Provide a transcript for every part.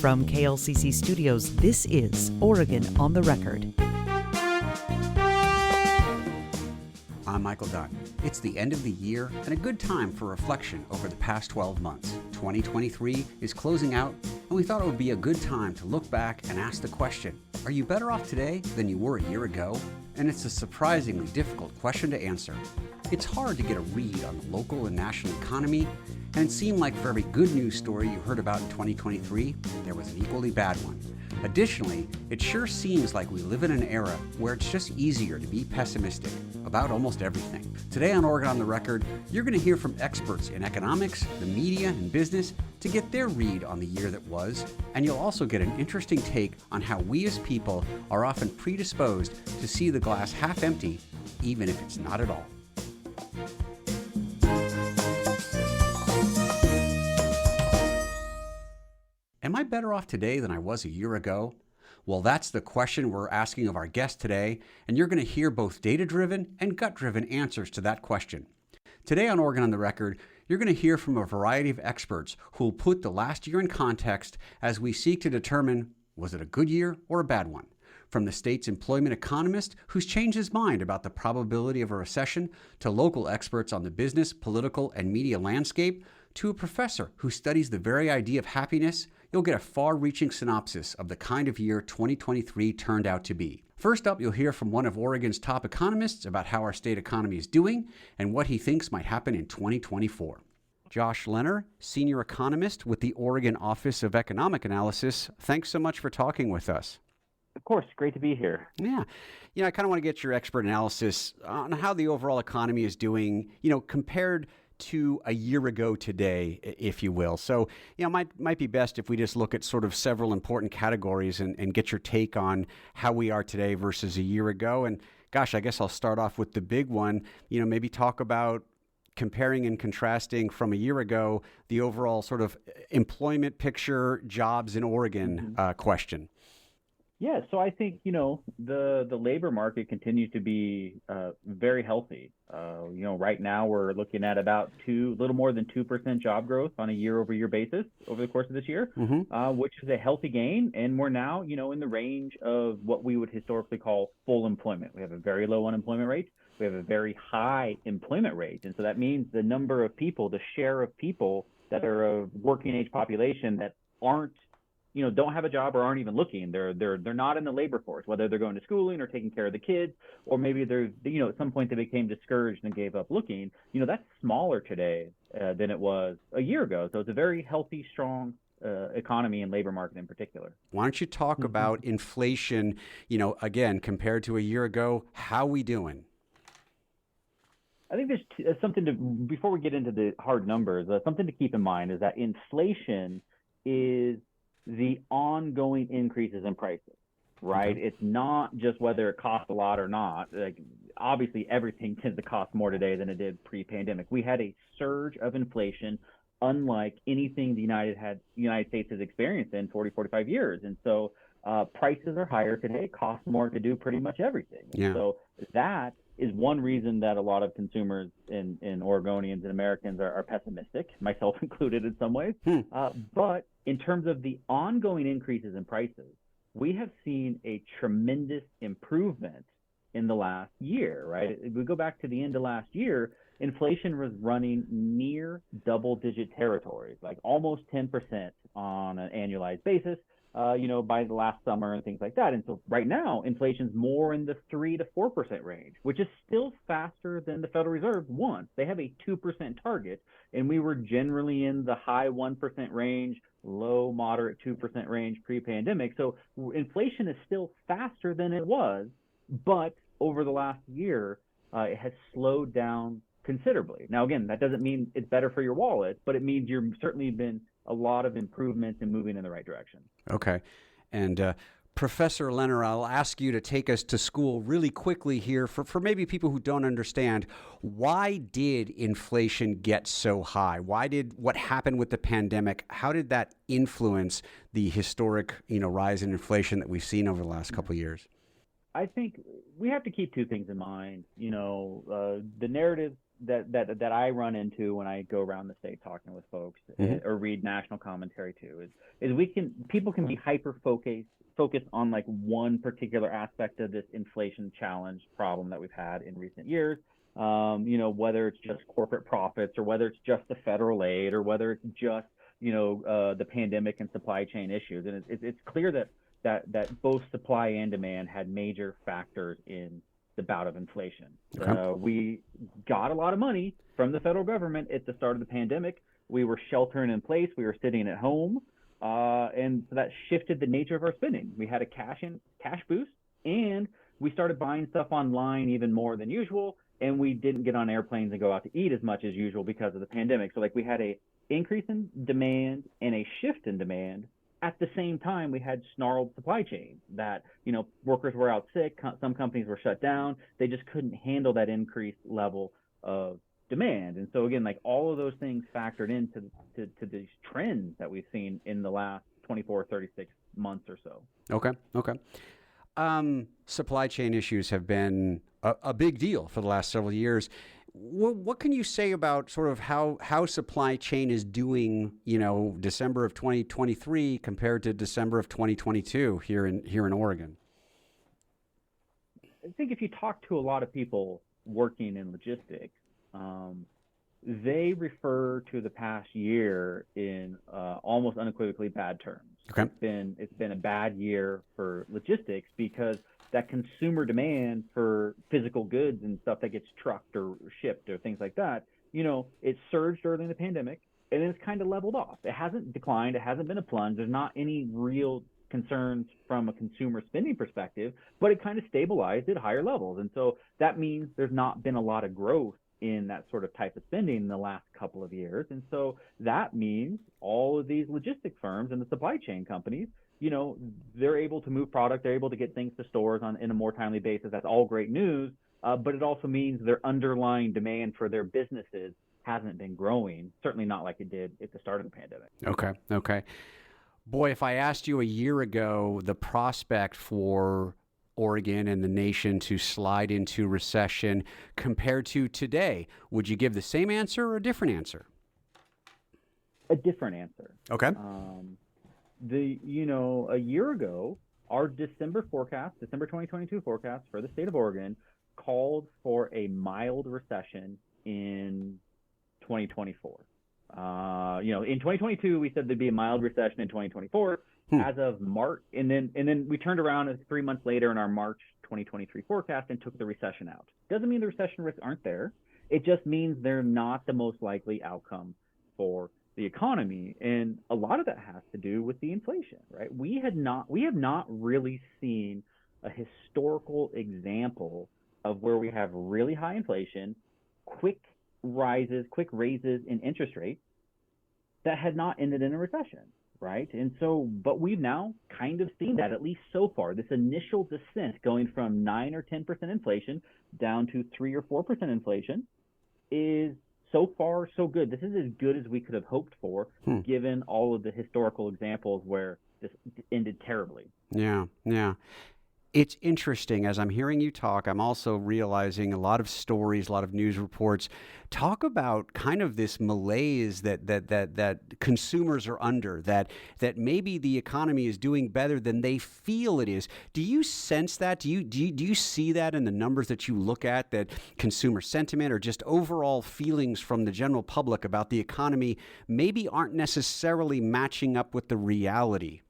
From KLCC Studios, this is Oregon on the Record. I'm Michael Dunn. It's the end of the year and a good time for reflection over the past 12 months. 2023 is closing out, and we thought it would be a good time to look back and ask the question, are you better off today than you were a year ago? And it's a surprisingly difficult question to answer. It's hard to get a read on the local and national economy, and it seemed like for every good news story you heard about in 2023, there was an equally bad one. Additionally, it sure seems like we live in an era where it's just easier to be pessimistic about almost everything. Today on Oregon on the Record, you're going to hear from experts in economics, the media, and business to get their read on the year that was, and you'll also get an interesting take on how we as people are often predisposed to see the glass half empty, even if it's not at all. Am I better off today than I was a year ago? Well, that's the question we're asking of our guest today, and you're going to hear both data-driven and gut-driven answers to that question. Today on Oregon on the Record, you're going to hear from a variety of experts who will put the last year in context as we seek to determine, was it a good year or a bad one? From the state's employment economist who's changed his mind about the probability of a recession, to local experts on the business, political, and media landscape, to a professor who studies the very idea of happiness, you'll get a far-reaching synopsis of the kind of year 2023 turned out to be. First up, you'll hear from one of Oregon's top economists about how our state economy is doing and what he thinks might happen in 2024. Josh Leonard, senior economist with the Oregon Office of Economic Analysis. Thanks so much for talking with us. Of course, great to be here. Yeah. I kind of want to get your expert analysis on how the overall economy is doing, compared to a year ago today, if you will. So, might be best if we just look at sort of several important categories and get your take on how we are today versus a year ago. And gosh, I guess I'll start off with the big one, maybe talk about comparing and contrasting from a year ago, the overall sort of employment picture, jobs in Oregon question. Yeah, so I think, the labor market continues to be very healthy. Right now we're looking at about little more than 2% job growth on a year-over-year basis over the course of this year, which is a healthy gain. And we're now, in the range of what we would historically call full employment. We have a very low unemployment rate. We have a very high employment rate. And so that means the number of people, the share of people that are a working age population that aren't, don't have a job or aren't even looking. They're not in the labor force, whether they're going to schooling or taking care of the kids, or maybe they're, at some point they became discouraged and gave up looking. That's smaller today than it was a year ago. So it's a very healthy, strong economy and labor market in particular. Why don't you talk about inflation, again, compared to a year ago, how we doing? I think there's something before we get into the hard numbers, something to keep in mind is that inflation is the ongoing increases in prices, right? Okay. It's not just whether it costs a lot or not. Like, obviously, everything tends to cost more today than it did pre-pandemic. We had a surge of inflation unlike anything the United States has experienced in 40, 45 years. And so prices are higher today, cost more to do pretty much everything. Yeah. So that is one reason that a lot of consumers in Oregonians and Americans are pessimistic, myself included in some ways. But in terms of the ongoing increases in prices, we have seen a tremendous improvement in the last year, right? If we go back to the end of last year, inflation was running near double-digit territories, like almost 10% on an annualized basis. By the last summer and things like that. And so right now, inflation's more in the 3 to 4% range, which is still faster than the Federal Reserve wants. They have a 2% target, and we were generally in the high 1% range, low, moderate 2% range pre-pandemic. So inflation is still faster than it was, but over the last year, it has slowed down considerably. Now, again, that doesn't mean it's better for your wallet, but it means you've certainly been a lot of improvements and moving in the right direction. Okay. And Professor Leonard, I'll ask you to take us to school really quickly here for maybe people who don't understand. Why did inflation get so high? What happened with the pandemic? How did that influence the historic, rise in inflation that we've seen over the last couple of years? I think we have to keep two things in mind. The narrative that I run into when I go around the state talking with folks or read national commentary too is people can be hyper focused on like one particular aspect of this inflation challenge problem that we've had in recent years. Whether it's just corporate profits or whether it's just the federal aid or whether it's just the pandemic and supply chain issues. And it's clear that both supply and demand had major factors in the bout of inflation. Okay. We got a lot of money from the federal government at the start of the pandemic. We were sheltering in place. We were sitting at home. And so that shifted the nature of our spending. We had a cash boost, and we started buying stuff online even more than usual. And we didn't get on airplanes and go out to eat as much as usual because of the pandemic. So like we had a increase in demand and a shift in demand. At the same time, we had snarled supply chains that, workers were out sick. Some companies were shut down. They just couldn't handle that increased level of demand. And so again, like all of those things factored into to these trends that we've seen in the last 24, 36 months or so. Okay. Supply chain issues have been a big deal for the last several years. What can you say about sort of how supply chain is doing, December of 2023 compared to December of 2022 here in Oregon? I think if you talk to a lot of people working in logistics, they refer to the past year in almost unequivocally bad terms. Okay. It's been a bad year for logistics because that consumer demand for physical goods and stuff that gets trucked or shipped or things like that, it surged early in the pandemic and it's kind of leveled off. It hasn't declined. It hasn't been a plunge. There's not any real concerns from a consumer spending perspective, but it kind of stabilized at higher levels. And so that means there's not been a lot of growth in that sort of type of spending in the last couple of years. And so that means all of these logistic firms and the supply chain companies, they're able to move product, they're able to get things to stores in a more timely basis. That's all great news. But it also means their underlying demand for their businesses hasn't been growing, certainly not like it did at the start of the pandemic. Okay. Boy, if I asked you a year ago the prospect for Oregon and the nation to slide into recession compared to today, would you give the same answer or a different answer? A different answer. Okay. A year ago, our December 2022 forecast for the state of Oregon called for a mild recession in 2024. In 2022, we said there'd be a mild recession in 2024 as of March. And then we turned around 3 months later in our March 2023 forecast and took the recession out. Doesn't mean the recession risks aren't there. It just means they're not the most likely outcome for the economy. And a lot of that has to do with the inflation, right? We have not really seen a historical example of where we have really high inflation, quick raises in interest rates that had not ended in a recession, right? And so, but we've now kind of seen that, at least so far, this initial descent going from 9 or 10% inflation down to 3 or 4% inflation is so far so good. This is as good as we could have hoped for, given all of the historical examples where this ended terribly. Yeah. It's interesting. As I'm hearing you talk, I'm also realizing a lot of stories, a lot of news reports talk about kind of this malaise that consumers are under, that maybe the economy is doing better than they feel it is. Do you sense that? Do you see that in the numbers that you look at, that consumer sentiment or just overall feelings from the general public about the economy maybe aren't necessarily matching up with the reality?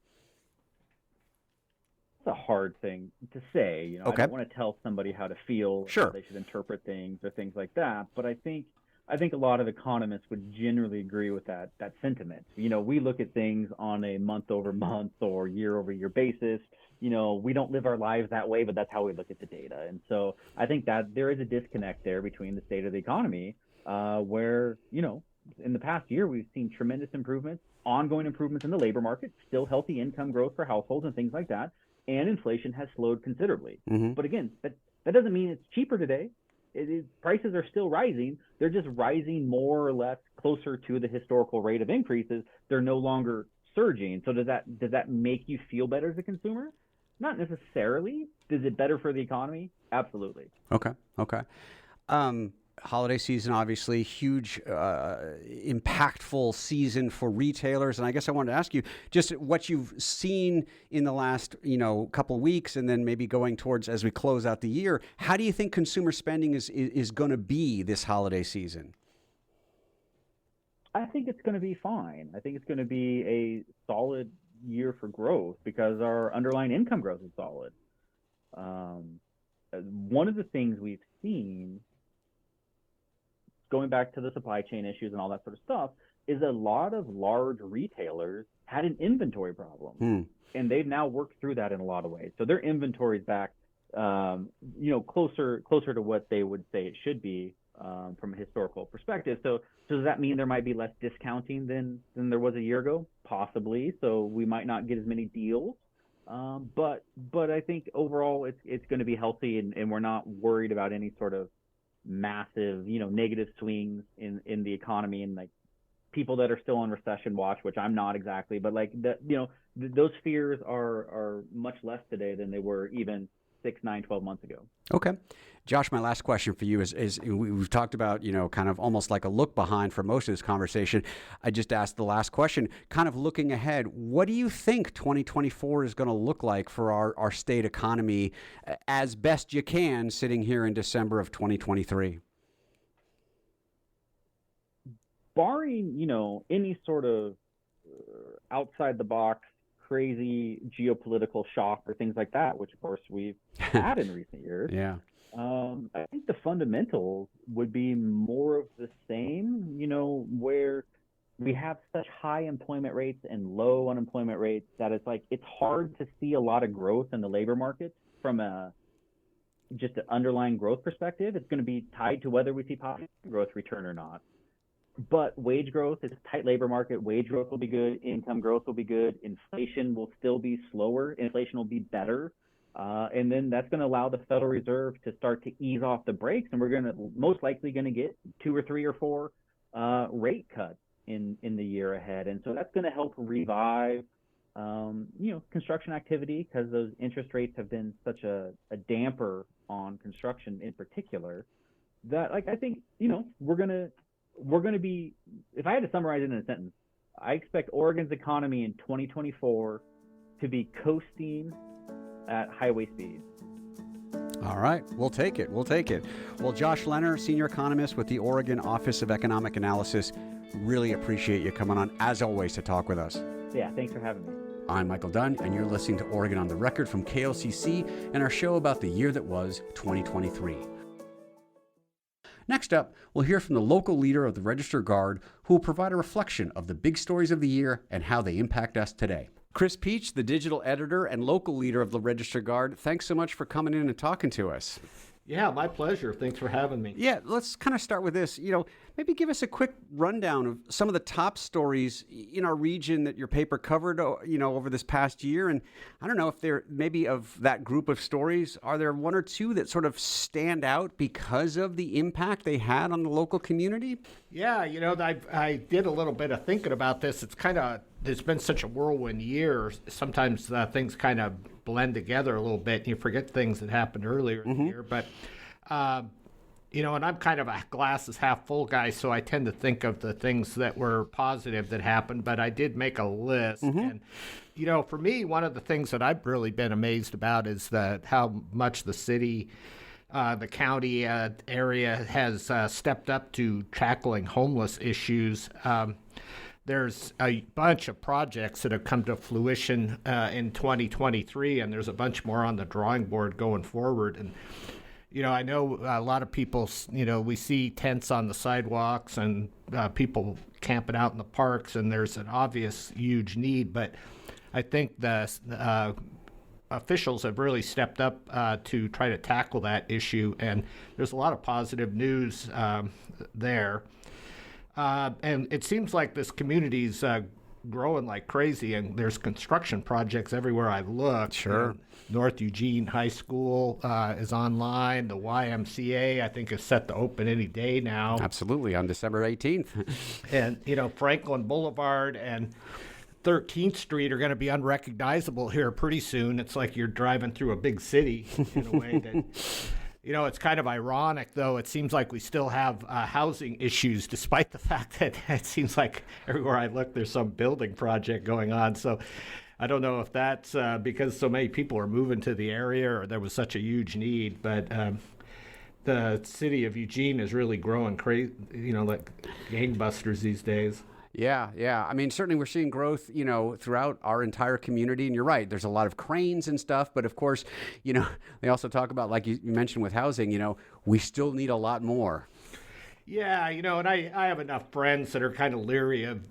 It's a hard thing to say. Okay. I don't want to tell somebody how to feel, Sure, how they should interpret things or things like that. But I think a lot of economists would generally agree with that sentiment. We look at things on a month-over-month or year-over-year basis. We don't live our lives that way, but that's how we look at the data. And so I think that there is a disconnect there between the state of the economy, where in the past year we've seen tremendous improvements, ongoing improvements in the labor market, still healthy income growth for households and things like that. And inflation has slowed considerably. Mm-hmm. But again, that doesn't mean it's cheaper today. Prices are still rising. They're just rising more or less closer to the historical rate of increases. They're no longer surging. So does that make you feel better as a consumer? Not necessarily. Is it better for the economy? Absolutely. Okay. holiday season, obviously, huge, impactful season for retailers. And I guess I wanted to ask you just what you've seen in the last, couple of weeks, and then maybe going towards as we close out the year. How do you think consumer spending is going to be this holiday season? I think it's going to be fine. I think it's going to be a solid year for growth because our underlying income growth is solid. One of the things we've seen, going back to the supply chain issues and all that sort of stuff, is a lot of large retailers had an inventory problem, and they've now worked through that in a lot of ways. So their inventory is back, closer to what they would say it should be from a historical perspective. So does that mean there might be less discounting than there was a year ago? Possibly. So we might not get as many deals. But I think overall it's going to be healthy, and we're not worried about any sort of massive, negative swings in the economy, and like people that are still on recession watch, which I'm not exactly, but like those fears are much less today than they were even 6, 9, 12 months ago. Okay. Josh, my last question for you is we've talked about, kind of almost like a look behind for most of this conversation. I just asked the last question, kind of looking ahead. What do you think 2024 is going to look like for our state economy as best you can sitting here in December of 2023? Barring, any sort of outside the box crazy geopolitical shock or things like that, which of course we've had in recent years. Yeah. I think the fundamentals would be more of the same, where we have such high employment rates and low unemployment rates that it's hard to see a lot of growth in the labor market from just an underlying growth perspective. It's going to be tied to whether we see population growth return or not. But wage growth is a tight labor market. Wage growth will be good. Income growth will be good. Inflation will still be slower. Inflation will be better. And then that's going to allow the Federal Reserve to start to ease off the brakes. And we're most likely going to get 2 or 3 or 4 rate cuts in the year ahead. And so that's going to help revive, construction activity, because those interest rates have been such a damper on construction in particular that I think, we're going to be, if I had to summarize it in a sentence, I expect Oregon's economy in 2024 to be coasting at highway speed. All right. We'll take it. Well, Josh Leonard, senior economist with the Oregon Office of Economic Analysis, really appreciate you coming on, as always, to talk with us. Yeah, thanks for having me. I'm Michael Dunn, and you're listening to Oregon on the Record from KLCC and our show about the year that was 2023. Next up, we'll hear from the local leader of the Register Guard, who will provide a reflection of the big stories of the year and how they impact us today. Chris Peach, the digital editor and local leader of the Register Guard, thanks so much for coming in and talking to us. Yeah, my pleasure. Thanks for having me. Yeah, let's kind of start with this. Maybe give us a quick rundown of some of the top stories in our region that your paper covered, over this past year. And I don't know if there, maybe of that group of stories, are there 1 or 2 that sort of stand out because of the impact they had on the local community? Yeah, I did a little bit of thinking about this. It's been such a whirlwind year. Sometimes things kind of blend together a little bit, and you forget things that happened earlier in the year. But, and I'm kind of a glasses half full guy, so I tend to think of the things that were positive that happened. But I did make a list. And, for me, one of the things that I've really been amazed about is how much the city, the county area has stepped up to tackling homeless issues. There's a bunch of projects that have come to fruition in 2023, and there's a bunch more on the drawing board going forward. And, I know a lot of people, we see tents on the sidewalks and people camping out in the parks, and there's an obvious huge need. But I think the officials have really stepped up to try to tackle that issue, and there's a lot of positive news there. And it seems like this community's growing like crazy, and there's construction projects everywhere I look. Sure. North Eugene High School is online. The YMCA, I think, is set to open any day now. Absolutely, on December 18th. And, Franklin Boulevard and 13th Street are going to be unrecognizable here pretty soon. It's like you're driving through a big city in a way It's kind of ironic, though. It seems like we still have housing issues, despite the fact that it seems like everywhere I look, there's some building project going on. So I don't know if that's because so many people are moving to the area or there was such a huge need. But the city of Eugene is really growing crazy, like gangbusters these days. Yeah. I mean, certainly we're seeing growth, throughout our entire community. And you're right, there's a lot of cranes and stuff. But of course, they also talk about, like you mentioned with housing, we still need a lot more. Yeah, and I have enough friends that are kind of leery of,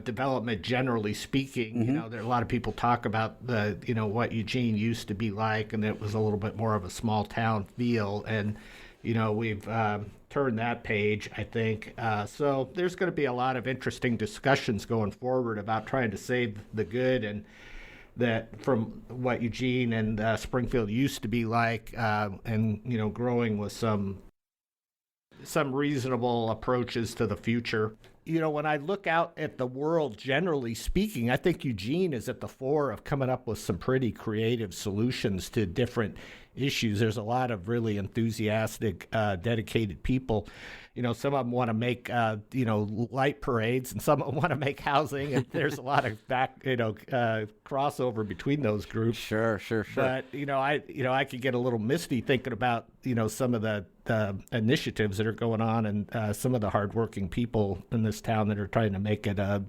development generally speaking. There are a lot of people talk about what Eugene used to be like, and it was a little bit more of a small town feel. And, we've turned that page, I think. So there's going to be a lot of interesting discussions going forward about trying to save the good and that from what Eugene and Springfield used to be like, and, growing with some reasonable approaches to the future. When I look out at the world, generally speaking, I think Eugene is at the fore of coming up with some pretty creative solutions to different issues. There's a lot of really enthusiastic, dedicated people. Some of them want to make, light parades, and some of them want to make housing, and there's a lot of crossover between those groups. Sure. But, I could get a little misty thinking about, some of the initiatives that are going on and some of the hardworking people in this town that are trying to make it a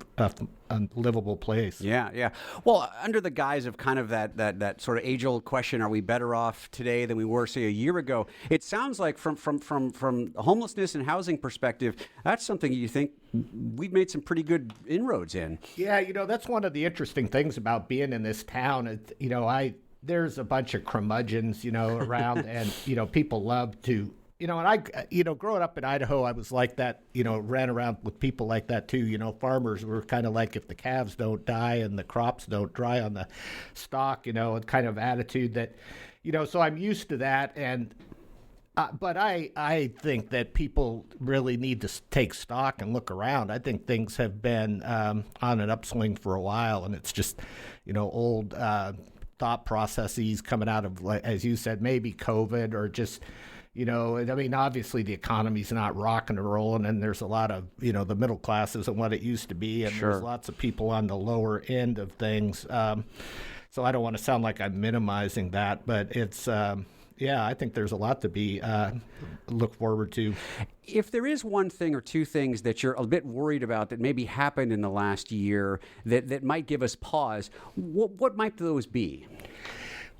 livable place. Yeah. Well, under the guise of kind of that sort of age-old question, are we better off today than we were, say, a year ago? It sounds like from homelessness and housing perspective, that's something you think we've made some pretty good inroads in. Yeah, that's one of the interesting things about being in this town. There's a bunch of curmudgeons, around, and people love to. And I, growing up in Idaho, I was like that, ran around with people like that too. Farmers were kind of like, if the calves don't die and the crops don't dry on the stalk, a kind of attitude that, so I'm used to that. And, but I think that people really need to take stock and look around. I think things have been on an upswing for a while, and it's just, old thought processes coming out of, like, as you said, maybe COVID or just, obviously the economy's not rocking and rolling, and there's a lot of, the middle class isn't what it used to be, and Sure. There's lots of people on the lower end of things. So I don't want to sound like I'm minimizing that, but it's, I think there's a lot to be look forward to. If there is one thing or two things that you're a bit worried about that maybe happened in the last year that might give us pause, what might those be?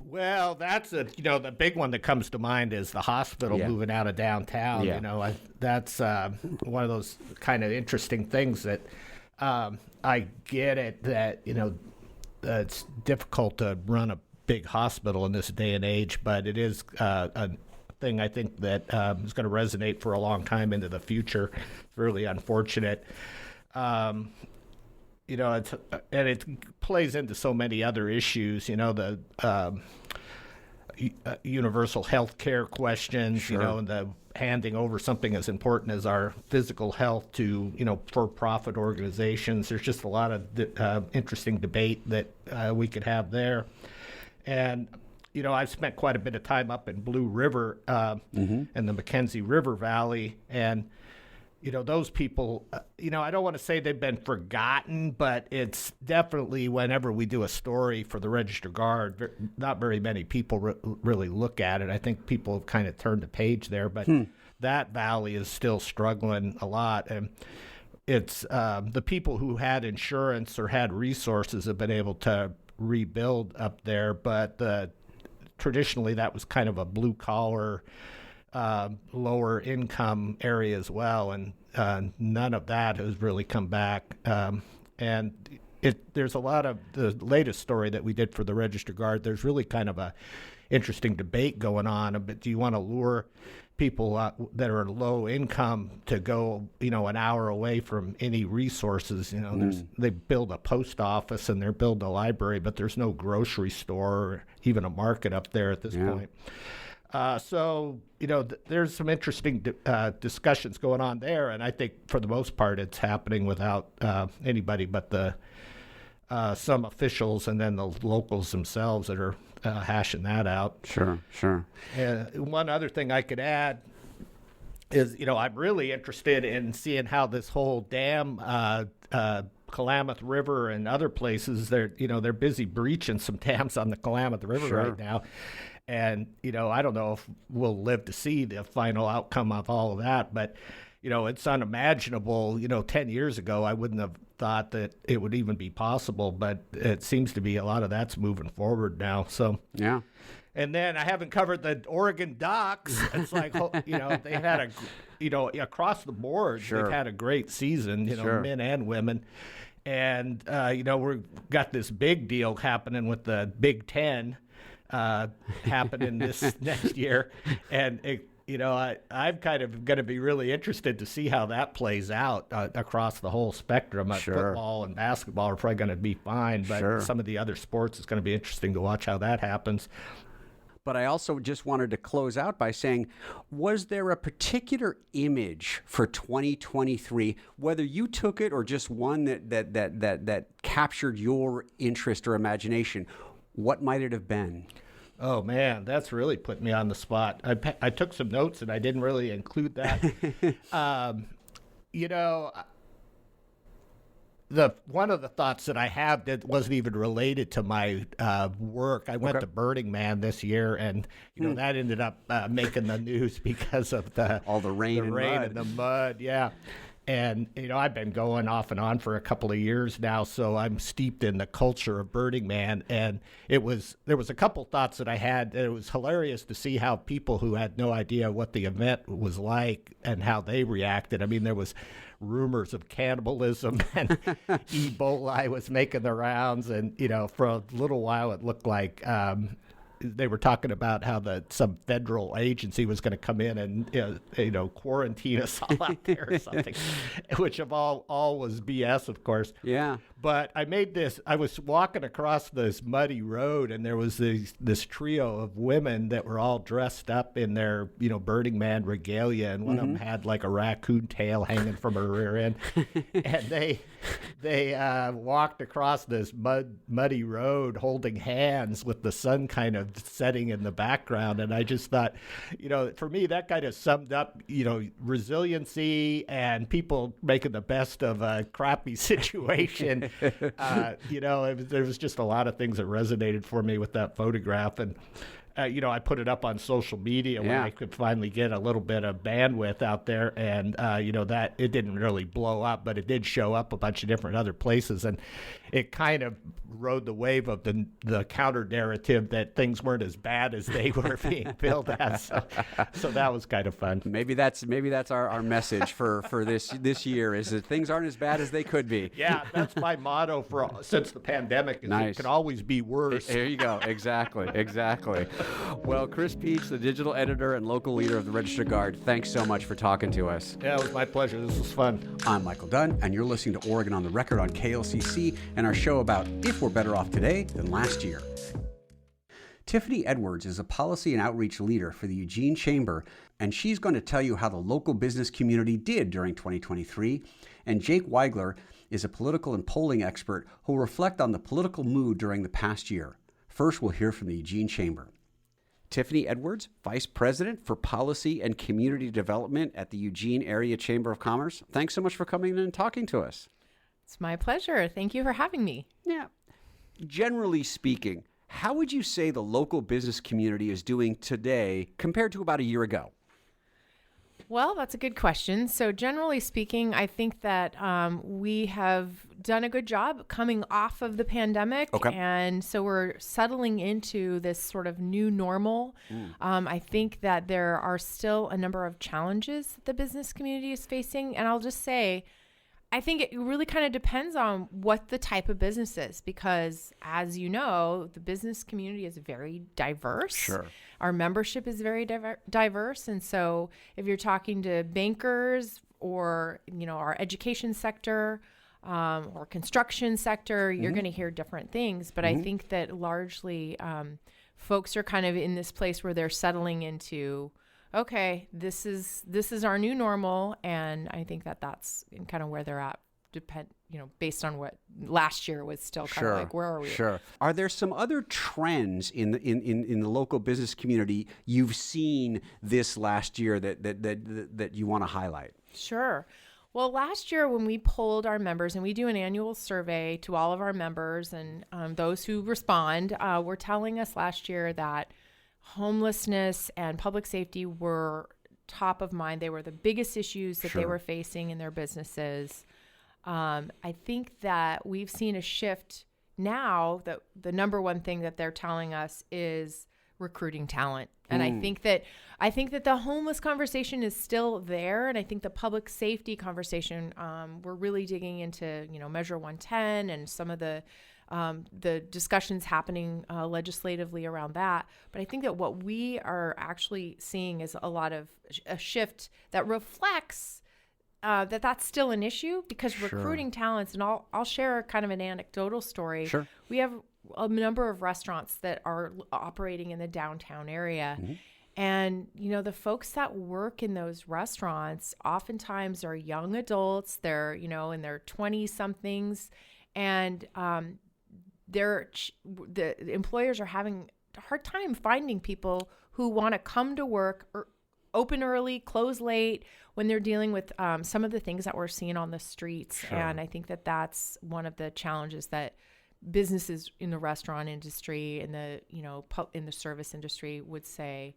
Well, that's the big one that comes to mind is the hospital moving out of downtown. Yeah. That's one of those kind of interesting things that I get it that it's difficult to run a big hospital in this day and age, but it is a thing I think that is going to resonate for a long time into the future. It's really unfortunate. It's, and it plays into so many other issues, the universal health care questions, Sure. And the handing over something as important as our physical health to, for-profit organizations. There's just a lot of interesting debate that we could have there. And, I've spent quite a bit of time up in Blue River and the Mackenzie River Valley, and those people, I don't want to say they've been forgotten, but it's definitely whenever we do a story for the Register Guard, not very many people really look at it. I think people have kind of turned the page there, but that valley is still struggling a lot. And it's the people who had insurance or had resources have been able to rebuild up there, but traditionally that was kind of a blue-collar, lower income area as well, and none of that has really come back. And there's a lot of the latest story that we did for the Register Guard. There's really kind of a interesting debate going on. But do you want to lure people that are low income to go, an hour away from any resources? They build a post office and they're building a library, but there's no grocery store or even a market up there at this point. So, there's some interesting discussions going on there, and I think for the most part it's happening without anybody but the some officials and then the locals themselves that are hashing that out. Sure. One other thing I could add is, I'm really interested in seeing how this whole dam, Klamath River and other places, they're busy breaching some dams on the Klamath River right now. And, I don't know if we'll live to see the final outcome of all of that, but, it's unimaginable. 10 years ago, I wouldn't have thought that it would even be possible, but it seems to be a lot of that's moving forward now. So, yeah. And then I haven't covered the Oregon docks. It's like, they had across the board, they've had a great season, men and women. And, we've got this big deal happening with the Big Ten happening this next year. And, I'm kind of going to be really interested to see how that plays out across the whole spectrum. Football and basketball are probably going to be fine, but some of the other sports, it's going to be interesting to watch how that happens. But I also just wanted to close out by saying, was there a particular image for 2023, whether you took it or just one that captured your interest or imagination? What might it have been? Oh, man, that's really put me on the spot. I took some notes, and I didn't really include that. One of the thoughts that I have that wasn't even related to my work, I went to Burning Man this year, and that ended up making the news because of all the rain and the mud. Yeah. And, I've been going off and on for a couple of years now, so I'm steeped in the culture of Burning Man. And there was a couple thoughts that I had. It was hilarious to see how people who had no idea what the event was like and how they reacted. I mean, there was rumors of cannibalism and Ebola was making the rounds. And, for a little while, it looked like they were talking about how some federal agency was going to come in and quarantine us all out there or something, which all was BS, of course. Yeah. But I was walking across this muddy road, and there was this trio of women that were all dressed up in their Burning Man regalia, and one of them had like a raccoon tail hanging from her rear end, and they walked across this muddy road holding hands with the sun kind of setting in the background. And I just thought, for me, that kind of summed up, resiliency and people making the best of a crappy situation. There was just a lot of things that resonated for me with that photograph. And I put it up on social media when I could finally get a little bit of bandwidth out there. And, that it didn't really blow up, but it did show up a bunch of different other places. And it kind of rode the wave of the counter narrative that things weren't as bad as they were being billed as. So that was kind of fun. Maybe that's our message for this year, is that things aren't as bad as they could be. Yeah, that's my motto since the pandemic. Is It can always be worse. There you go. Exactly. Well, Chris Peach, the digital editor and local leader of the Register Guard, thanks so much for talking to us. Yeah, it was my pleasure. This was fun. I'm Michael Dunn, and you're listening to Oregon on the Record on KLCC and our show about if we're better off today than last year. Tiffany Edwards is a policy and outreach leader for the Eugene Chamber, and she's going to tell you how the local business community did during 2023. And Jake Weigler is a political and polling expert who will reflect on the political mood during the past year. First, we'll hear from the Eugene Chamber. Tiffany Edwards, Vice President for Policy and Community Development at the Eugene Area Chamber of Commerce. Thanks so much for coming in and talking to us. It's my pleasure. Thank you for having me. Yeah. Generally speaking, how would you say the local business community is doing today compared to about a year ago? Well, that's a good question. So generally speaking, I think that we have done a good job coming off of the pandemic. Okay. And so we're settling into this sort of new normal. I think that there are still a number of challenges that the business community is facing. And I'll just say, I think it really kind of depends on what the type of business is, because as you know, the business community is very diverse. Sure. Our membership is very diverse. And so if you're talking to bankers or, our education sector or construction sector, you're going to hear different things. But I think that largely folks are kind of in this place where they're settling into, okay, this is our new normal, and I think that that's kind of where they're at based on what last year was still kind of like, where are we? Sure. Are there some other trends in the local business community you've seen this last year that you want to highlight? Sure. Well, last year when we polled our members, and we do an annual survey to all of our members and those who respond, were telling us last year that homelessness and public safety were top of mind. They were the biggest issues that they were facing in their businesses. I think that we've seen a shift now that the number one thing that they're telling us is recruiting talent. And I think that the homeless conversation is still there. And I think the public safety conversation, we're really digging into, Measure 110 and some of the discussions happening legislatively around that. But I think that what we are actually seeing is a shift that reflects that that's still an issue, because recruiting talents, and I'll share kind of an anecdotal story. Sure. We have a number of restaurants that are operating in the downtown area. Mm-hmm. And, the folks that work in those restaurants oftentimes are young adults. They're, in their 20-somethings. And the employers are having a hard time finding people who want to come to work or open early, close late, when they're dealing with some of the things that we're seeing on the streets. Sure. And I think that that's one of the challenges that businesses in the restaurant industry and in the service industry would say.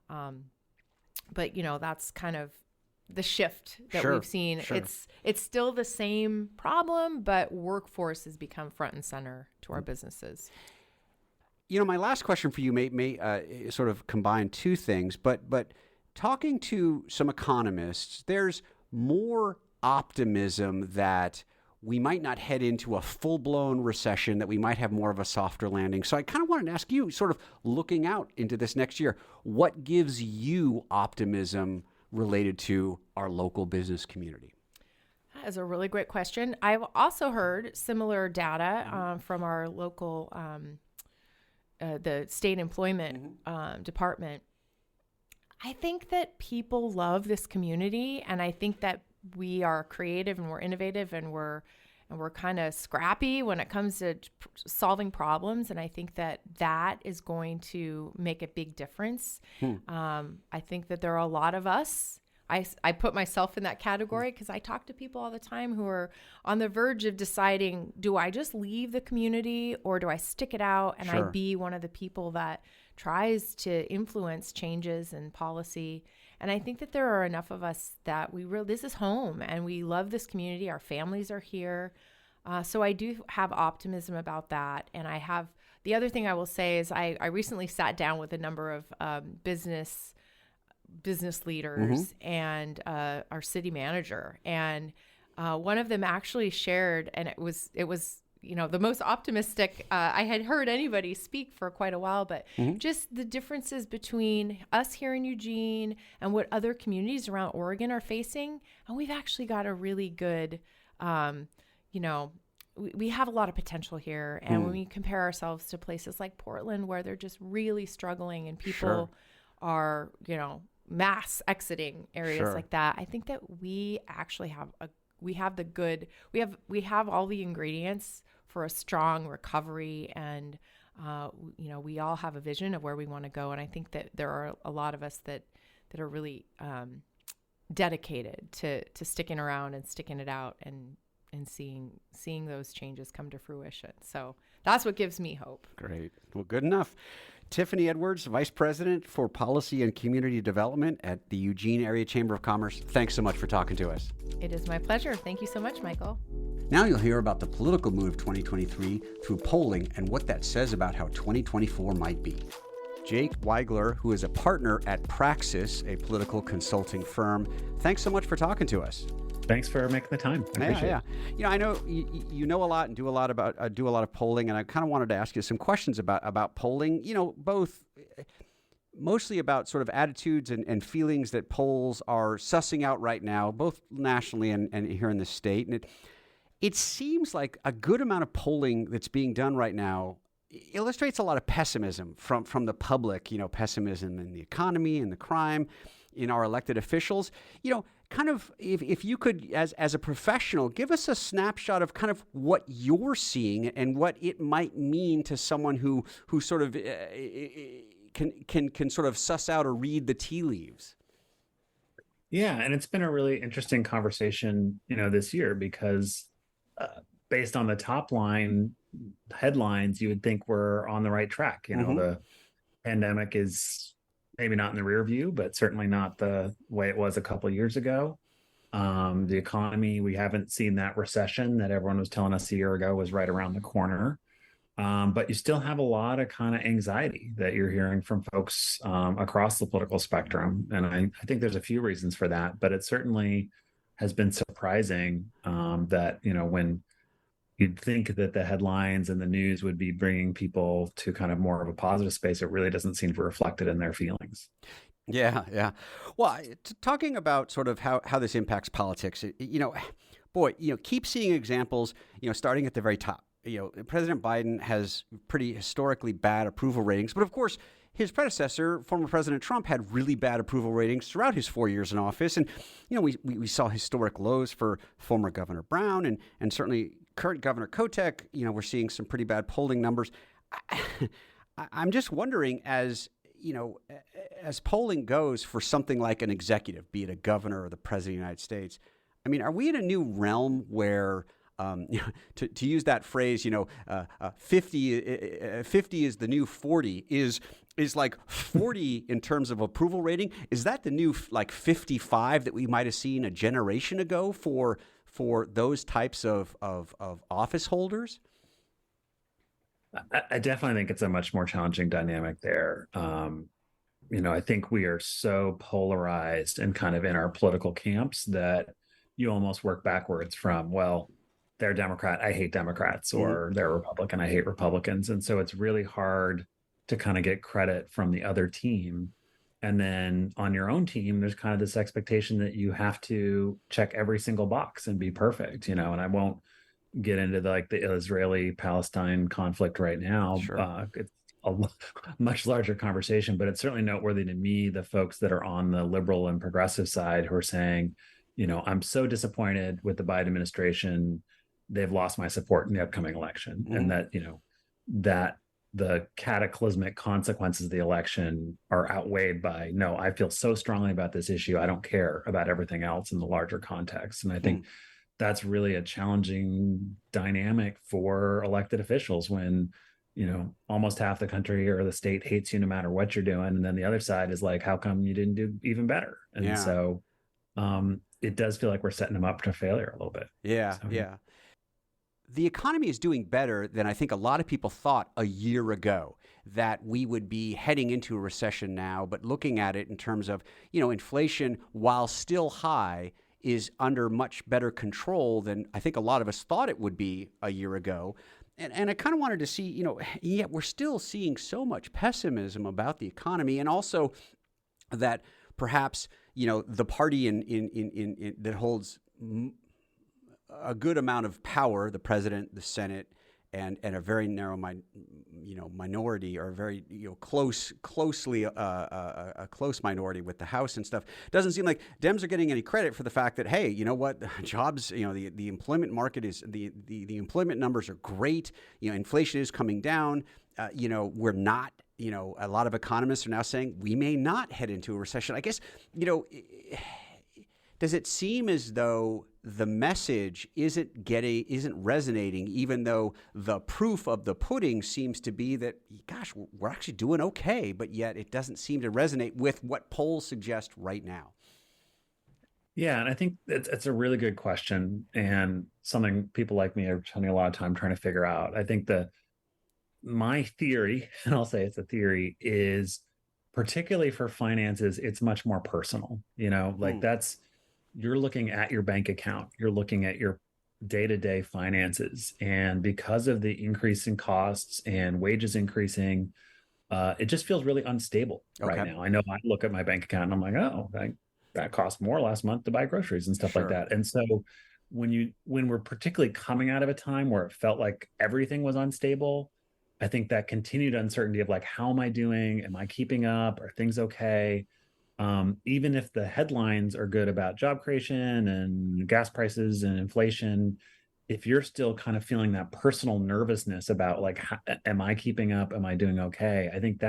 But that's kind of the shift that we've seen. Sure. It's still the same problem, but workforce has become front and center to our businesses. My last question for you may sort of combine two things, but talking to some economists, there's more optimism that we might not head into a full-blown recession, that we might have more of a softer landing. So I kind of wanted to ask you, sort of looking out into this next year, what gives you optimism related to our local business community? That is a really great question. I've also heard similar data from our local, the state employment department. I think that people love this community, and I think that we are creative and we're innovative and we're kind of scrappy when it comes to solving problems. And I think that is going to make a big difference. I think that there are a lot of us. I put myself in that category because I talk to people all the time who are on the verge of deciding, do I just leave the community or do I stick it out and I be one of the people that tries to influence changes in policy? And I think that there are enough of us that this is home and we love this community. Our families are here. So I do have optimism about that. And the other thing I will say is I recently sat down with a number of business leaders and our city manager. And one of them actually shared, and it was the most optimistic I had heard anybody speak for quite a while, but just the differences between us here in Eugene and what other communities around Oregon are facing. And we've actually got a really good, we have a lot of potential here. And when we compare ourselves to places like Portland, where they're just really struggling and people are, mass exiting areas like that, I think that we actually have we have all the ingredients for a strong recovery, and we all have a vision of where we want to go. And I think that there are a lot of us that are really dedicated to sticking around and sticking it out and seeing those changes come to fruition. So that's what gives me hope. Great. Well, good enough. Tiffany Edwards, Vice President for Policy and Community Development at the Eugene Area Chamber of Commerce. Thanks so much for talking to us. It is my pleasure. Thank you so much, Michael. Now you'll hear about the political mood of 2023 through polling and what that says about how 2024 might be. Jake Weigler, who is a partner at Praxis, a political consulting firm, thanks so much for talking to us. Thanks for making the time. I appreciate it. I know you know a lot and do a lot of polling, and I kind of wanted to ask you some questions about polling. Both mostly about sort of attitudes and feelings that polls are sussing out right now, both nationally and here in the state. And it seems like a good amount of polling that's being done right now illustrates a lot of pessimism from the public. Pessimism in the economy and the crime. in our elected officials. Kind of if you could, as a professional, give us a snapshot of kind of what you're seeing and what it might mean to someone who sort of can sort of suss out or read the tea leaves. Yeah, and it's been a really interesting conversation, this year because based on the top line headlines, you would think we're on the right track. The pandemic is maybe not in the rear view, but certainly not the way it was a couple of years ago. The economy, we haven't seen that recession that everyone was telling us a year ago was right around the corner. But you still have a lot of kind of anxiety that you're hearing from folks across the political spectrum. And I think there's a few reasons for that, but it certainly has been surprising that, when you'd think that the headlines and the news would be bringing people to kind of more of a positive space, it really doesn't seem to be reflected in their feelings. Yeah. Well, talking about sort of how this impacts politics, keep seeing examples, starting at the very top. President Biden has pretty historically bad approval ratings, but of course, his predecessor, former President Trump, had really bad approval ratings throughout his 4 years in office. And, we saw historic lows for former Governor Brown and certainly current Governor Kotek. We're seeing some pretty bad polling numbers. I'm just wondering, as polling goes for something like an executive, be it a governor or the president of the United States, I mean, are we in a new realm where to use that phrase, 50 is the new 40 is like 40 in terms of approval rating. Is that the new 55 that we might have seen a generation ago for those types of office holders? I definitely think it's a much more challenging dynamic there. I think we are so polarized and kind of in our political camps that you almost work backwards from, well, they're Democrat, I hate Democrats, or they're Republican, I hate Republicans. And so it's really hard to kind of get credit from the other team. And then on your own team, there's kind of this expectation that you have to check every single box and be perfect, and I won't get into the Israeli-Palestine conflict right now. Sure. It's a much larger conversation, but it's certainly noteworthy to me, the folks that are on the liberal and progressive side who are saying, I'm so disappointed with the Biden administration. They've lost my support in the upcoming election. And that, that the cataclysmic consequences of the election are outweighed by, no, I feel so strongly about this issue. I don't care about everything else in the larger context. And I think that's really a challenging dynamic for elected officials when, almost half the country or the state hates you no matter what you're doing. And then the other side is like, how come you didn't do even better? And so it does feel like we're setting them up to failure a little bit. Yeah. The economy is doing better than I think a lot of people thought a year ago, that we would be heading into a recession now. But looking at it in terms of, inflation, while still high, is under much better control than I think a lot of us thought it would be a year ago. And I kind of wanted to see, yet we're still seeing so much pessimism about the economy, and also that perhaps, the party in that holds a good amount of power, the president, the Senate, and a very narrow minority, or a very closely a close minority with the House and stuff. Doesn't seem like Dems are getting any credit for the fact that, hey, you know what, jobs, the employment market is the employment numbers are great. Inflation is coming down. We're not. A lot of economists are now saying we may not head into a recession. I guess, does it seem as though the message isn't resonating, even though the proof of the pudding seems to be that, gosh, we're actually doing okay, but yet it doesn't seem to resonate with what polls suggest right now? Yeah, and I think it's a really good question, and something people like me are spending a lot of time trying to figure out. I think my theory, and I'll say it's a theory, is particularly for finances, it's much more personal. You're looking at your bank account, you're looking at your day-to-day finances. And because of the increase in costs and wages increasing, it just feels really unstable right now. I know I look at my bank account and I'm like, oh, that cost more last month to buy groceries and stuff like that. And so when we're particularly coming out of a time where it felt like everything was unstable, I think that continued uncertainty of like, how am I doing? Am I keeping up? Are things okay? Even if the headlines are good about job creation and gas prices and inflation, if you're still kind of feeling that personal nervousness about like, am I keeping up? Am I doing okay? I think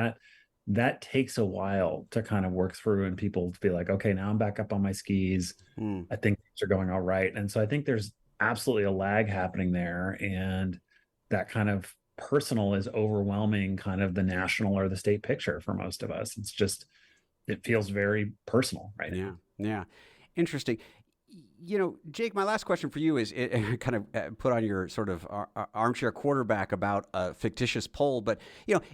that takes a while to kind of work through and people to be like, okay, now I'm back up on my skis. I think things are going all right. And so I think there's absolutely a lag happening there. And that kind of personal is overwhelming kind of the national or the state picture for most of us. It feels very personal right now. Yeah. Interesting. Jake, my last question for you is kind of put on your sort of armchair quarterback about a fictitious poll. But,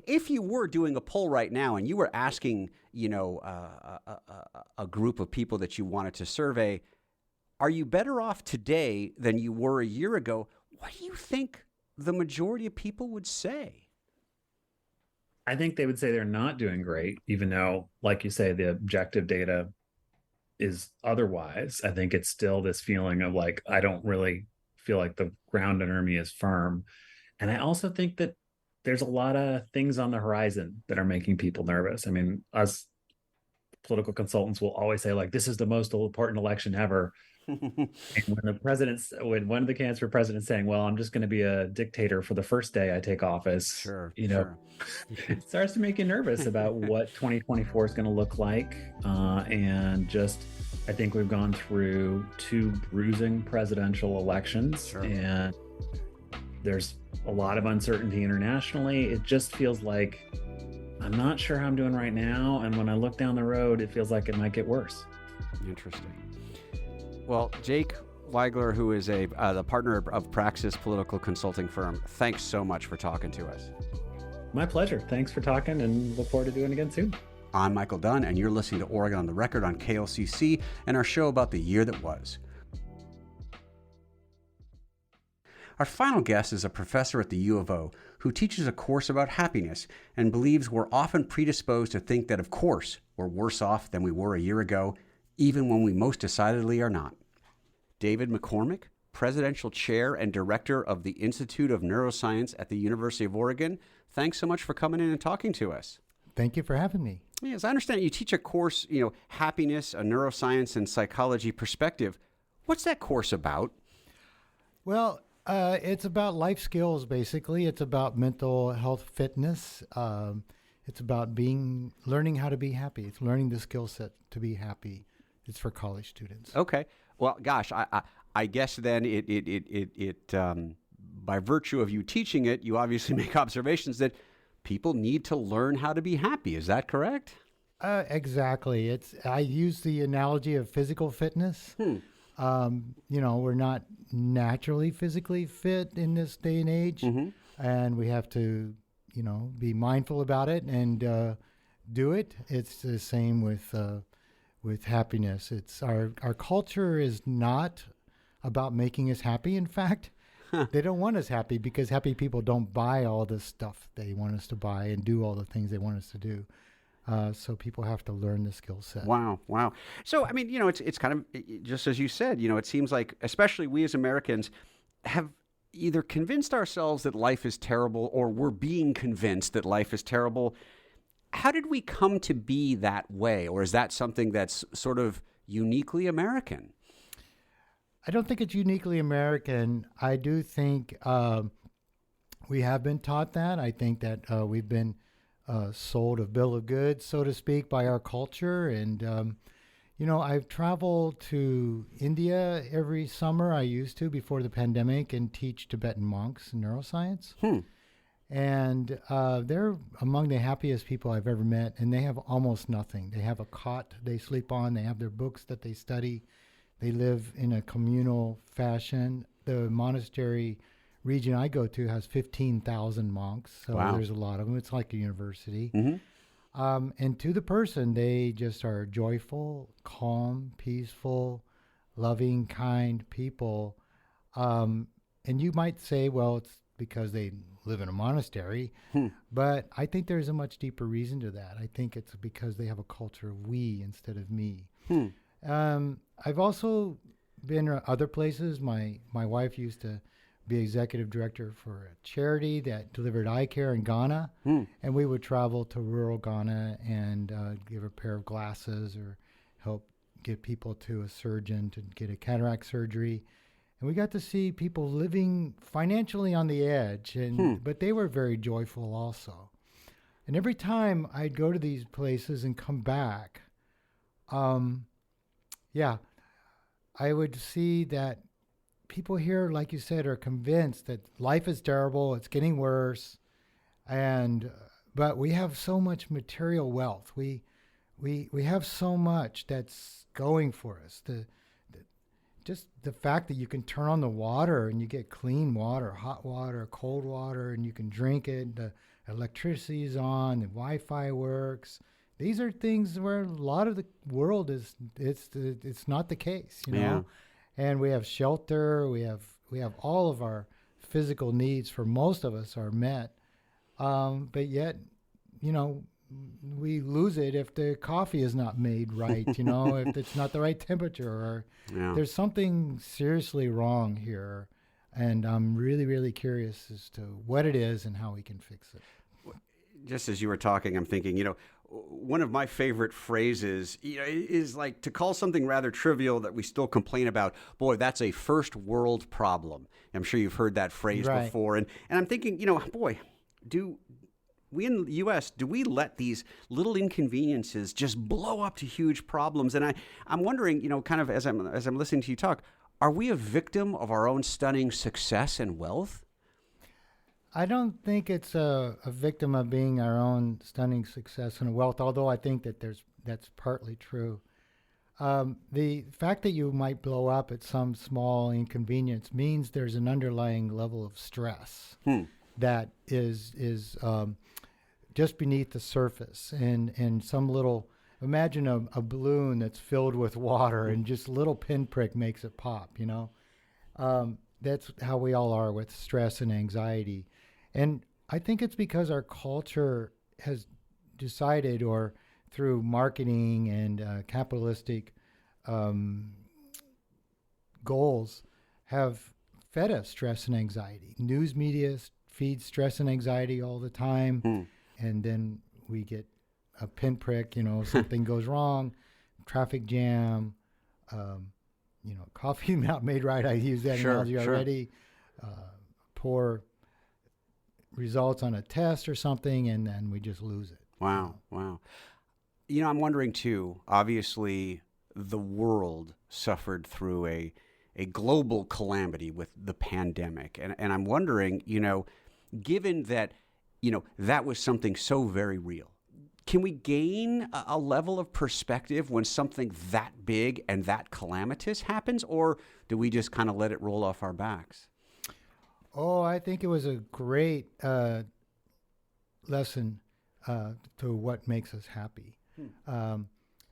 if you were doing a poll right now and you were asking, a group of people that you wanted to survey, are you better off today than you were a year ago? What do you think the majority of people would say? I think they would say they're not doing great, even though, like you say, the objective data is otherwise. I think it's still this feeling of like, I don't really feel like the ground under me is firm. And I also think that there's a lot of things on the horizon that are making people nervous. I mean, us political consultants will always say like, this is the most important election ever. And when one of the candidates for president saying, well, I'm just going to be a dictator for the first day I take office, Sure. It starts to make you nervous about what 2024 is going to look like. And I think we've gone through 2 bruising presidential elections. Sure. And there's a lot of uncertainty internationally. It just feels like I'm not sure how I'm doing right now. And when I look down the road, it feels like it might get worse. Interesting. Well, Jake Weigler, who is the partner of Praxis Political Consulting Firm, thanks so much for talking to us. My pleasure. Thanks for talking, and look forward to doing it again soon. I'm Michael Dunn, and you're listening to Oregon on the Record on KLCC and our show about the year that was. Our final guest is a professor at the U of O who teaches a course about happiness and believes we're often predisposed to think that, of course, we're worse off than we were a year ago, even when we most decidedly are not. David McCormick, Presidential Chair and Director of the Institute of Neuroscience at the University of Oregon, thanks so much for coming in and talking to us. Thank you for having me. Yes, I understand you teach a course, happiness, a neuroscience and psychology perspective. What's that course about? Well, it's about life skills, basically. It's about mental health fitness. It's about learning how to be happy. It's learning the skill set to be happy. It's for college students. Okay. Well, gosh, I guess then it by virtue of you teaching it, you obviously make observations that people need to learn how to be happy. Is that correct? Exactly. I use the analogy of physical fitness. We're not naturally physically fit in this day and age, and we have to, be mindful about it and do it. It's the same with happiness. It's our culture is not about making us happy. In fact, they don't want us happy because happy people don't buy all the stuff they want us to buy and do all the things they want us to do. So people have to learn the skill set. Wow. So, I mean, it's kind of just as you said, it seems like especially we as Americans have either convinced ourselves that life is terrible or we're being convinced that life is terrible. How did we come to be that way? Or is that something that's sort of uniquely American? I don't think it's uniquely American. I do think we have been taught that. I think that we've been sold a bill of goods, so to speak, by our culture. And, I've traveled to India every summer. I used to before the pandemic and teach Tibetan monks neuroscience. And they're among the happiest people I've ever met. And they have almost nothing. They have a cot they sleep on. They have their books that they study. They live in a communal fashion. The monastery region I go to has 15,000 monks, so wow. There's a lot of them. It's like a university. And to the person, they just are joyful, calm, peaceful, loving, kind people. And you might say, well, it's because they live in a monastery, but I think there's a much deeper reason to that. I think it's because they have a culture of we instead of me. I've also been other places. My wife used to be executive director for a charity that delivered eye care in Ghana. And we would travel to rural Ghana and give a pair of glasses or help get people to a surgeon to get a cataract surgery. And we got to see people living financially on the edge, but they were very joyful also. And every time I'd go to these places and come back, I would see that people here, like you said, are convinced that life is terrible, it's getting worse, but we have so much material wealth. We have so much that's going for us. Just the fact that you can turn on the water and you get clean water, hot water, cold water, and you can drink it. The electricity is on, the Wi-Fi works. These are things where a lot of the world it's not the case, you know. And we have shelter, we have all of our physical needs for most of us are met, but yet, you know, we lose it if the coffee is not made right, you know, if it's not the right temperature, or there's something seriously wrong here, and I'm really, really curious as to what it is and how we can fix it. Just as you were talking, I'm thinking, you know, one of my favorite phrases, you know, is like to call something rather trivial that we still complain about. Boy, that's a first world problem. I'm sure you've heard that phrase before. And I'm thinking, you know, boy, do we in the U.S., do we let these little inconveniences just blow up to huge problems? And I'm wondering, you know, kind of as I'm listening to you talk, are we a victim of our own stunning success and wealth? I don't think it's a victim of being our own stunning success and wealth, although I think that that's partly true. The fact that you might blow up at some small inconvenience means there's an underlying level of stress that is just beneath the surface, and some little, imagine a balloon that's filled with water and just a little pinprick makes it pop, you know. That's how we all are with stress and anxiety. And I think it's because our culture has decided, or through marketing and capitalistic goals, have fed us stress and anxiety. News media feeds stress and anxiety all the time. And then we get a pinprick, you know, something goes wrong, traffic jam, you know, coffee not made right. I used that analogy already. Poor results on a test or something, and then we just lose it. Wow. You know, I'm wondering too, obviously the world suffered through a global calamity with the pandemic. And I'm wondering, you know, given that, you know, that was something so very real, can we gain a level of perspective when something that big and that calamitous happens, or do we just kind of let it roll off our backs? Oh, I think it was a great lesson to what makes us happy.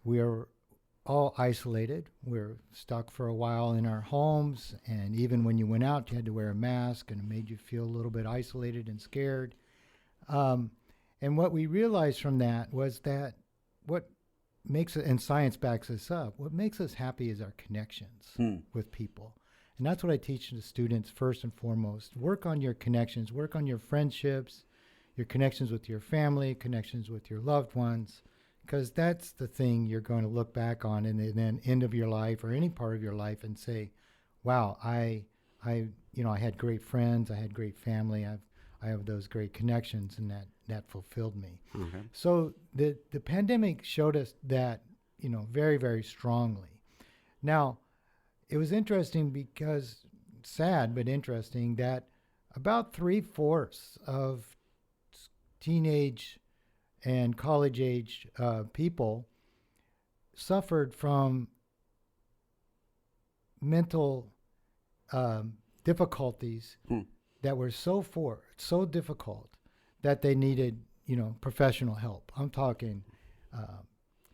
We are all isolated. We're stuck for a while in our homes, and even when you went out, you had to wear a mask, and it made you feel a little bit isolated and scared. And what we realized from that was that what makes it, and science backs this up, what makes us happy is our connections with people. And that's what I teach the students first and foremost. Work on your connections, work on your friendships, your connections with your family, connections with your loved ones, because that's the thing you're going to look back on in the then end of your life or any part of your life and say, wow, I had great friends, I had great family, I have those great connections, and that fulfilled me. Okay. So the pandemic showed us that, you know, very, very strongly. Now, it was interesting because, sad but interesting, that about 3/4 of teenage and college-age people suffered from mental difficulties that were so difficult that they needed, you know, professional help. I'm talking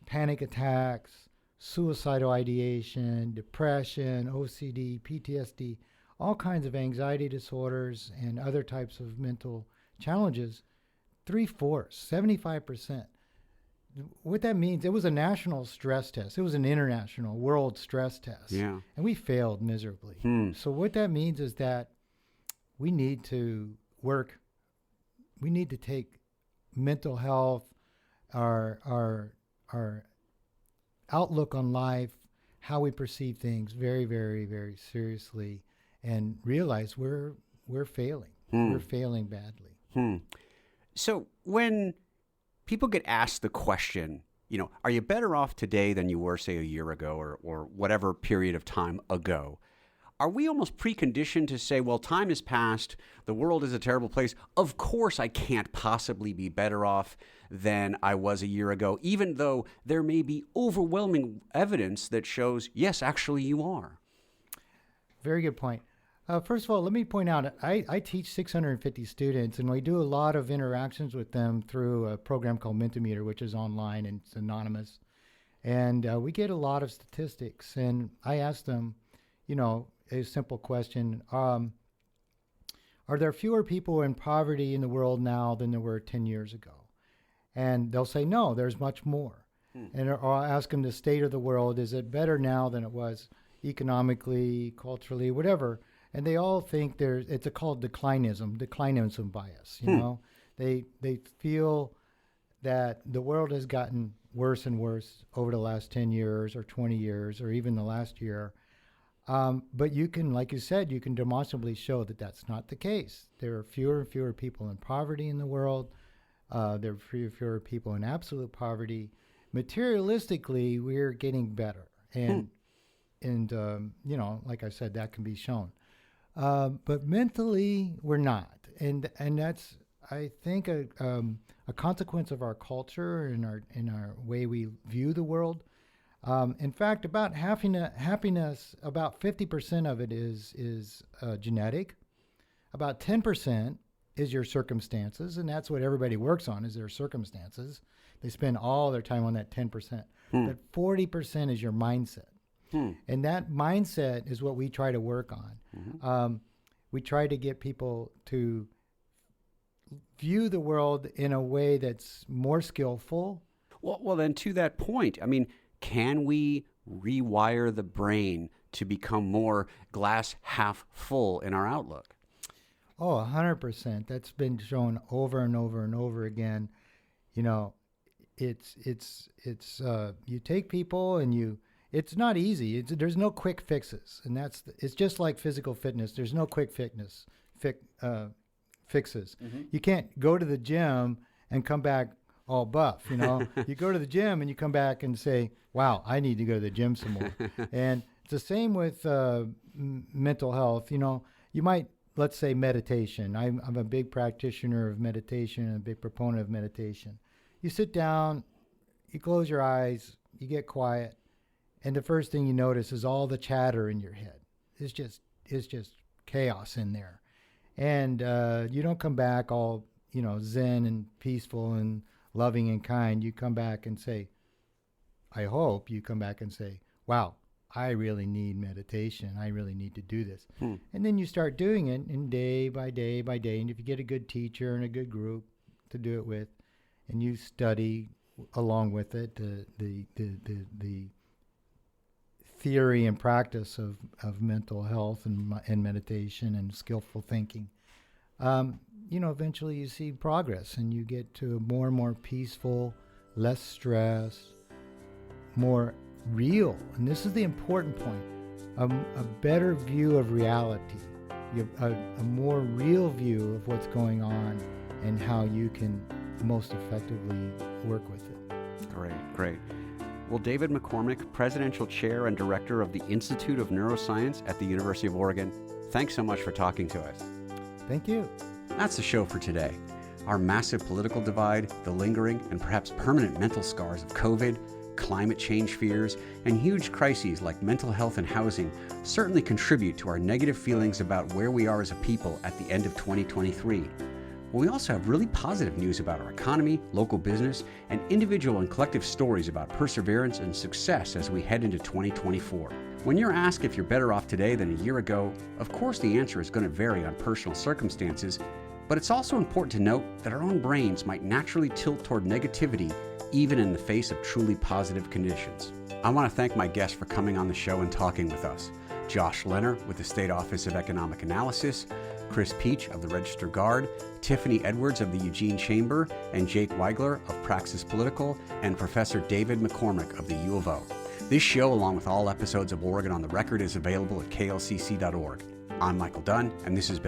panic attacks, suicidal ideation, depression, OCD, PTSD, all kinds of anxiety disorders and other types of mental challenges. 3/4, 75%. What that means, it was a national stress test. It was an international world stress test. Yeah. And we failed miserably. So what that means is that we need to work. We need to take mental health, our outlook on life, how we perceive things very, very, very seriously, and realize we're failing. We're failing badly. So when people get asked the question, are you better off today than you were, say, a year ago or whatever period of time ago? Are we almost preconditioned to say, well, time has passed, the world is a terrible place, of course I can't possibly be better off than I was a year ago, even though there may be overwhelming evidence that shows, yes, actually you are? Very good point. First of all, let me point out, I teach 650 students, and we do a lot of interactions with them through a program called Mentimeter, which is online and it's anonymous. And we get a lot of statistics. And I ask them, a simple question. Are there fewer people in poverty in the world now than there were 10 years ago? And they'll say, no, there's much more. And or I'll ask them the state of the world. Is it better now than it was economically, culturally, whatever? And they all think it's called declinism bias. They feel that the world has gotten worse and worse over the last 10 years or 20 years or even the last year. But you can, like you said, you can demonstrably show that that's not the case. There are fewer and fewer people in poverty in the world. There are fewer and fewer people in absolute poverty. Materialistically, we're getting better. And like I said, that can be shown. But mentally, we're not. And that's, I think, a consequence of our culture and our way we view the world. In fact, about happiness, about 50% of it is genetic. About 10% is your circumstances, and that's what everybody works on, is their circumstances. They spend all their time on that 10%. But 40% is your mindset. And that mindset is what we try to work on. We try to get people to view the world in a way that's more skillful. Well, then to that point, can we rewire the brain to become more glass half full in our outlook? Oh, 100%. That's been shown over and over and over again. It's you take people and it's not easy. There's no quick fixes, and it's just like physical fitness. There's no quick fixes. You can't go to the gym and come back all buff. You go to the gym and you come back and say, "Wow, I need to go to the gym some more." And it's the same with mental health. You might, let's say, meditation. I'm a big practitioner of meditation and a big proponent of meditation. You sit down, you close your eyes, you get quiet. And the first thing you notice is all the chatter in your head. It's just chaos in there. And you don't come back all, zen and peaceful and loving and kind. You come back and say, I hope you come back and say, wow, I really need meditation. I really need to do this. And then you start doing it, and day by day by day. And if you get a good teacher and a good group to do it with, and you study along with it, the theory and practice of mental health and meditation and skillful thinking, eventually you see progress and you get to a more and more peaceful, less stress, more real. And this is the important point, a better view of reality, a more real view of what's going on and how you can most effectively work with it. Great. Well, David McCormick, Presidential Chair and Director of the Institute of Neuroscience at the University of Oregon, thanks so much for talking to us. Thank you. That's the show for today. Our massive political divide, the lingering and perhaps permanent mental scars of COVID, climate change fears, and huge crises like mental health and housing certainly contribute to our negative feelings about where we are as a people at the end of 2023. Well, we also have really positive news about our economy, local business, and individual and collective stories about perseverance and success as we head into 2024. When you're asked if you're better off today than a year ago, of course the answer is going to vary on personal circumstances, but it's also important to note that our own brains might naturally tilt toward negativity even in the face of truly positive conditions. I want to thank my guests for coming on the show and talking with us. Josh Leonard with the State Office of Economic Analysis, Chris Peach of the Register Guard, Tiffany Edwards of the Eugene Chamber, and Jake Weigler of Praxis Political, and Professor David McCormick of the U of O. This show, along with all episodes of Oregon on the Record, is available at klcc.org. I'm Michael Dunn, and this has been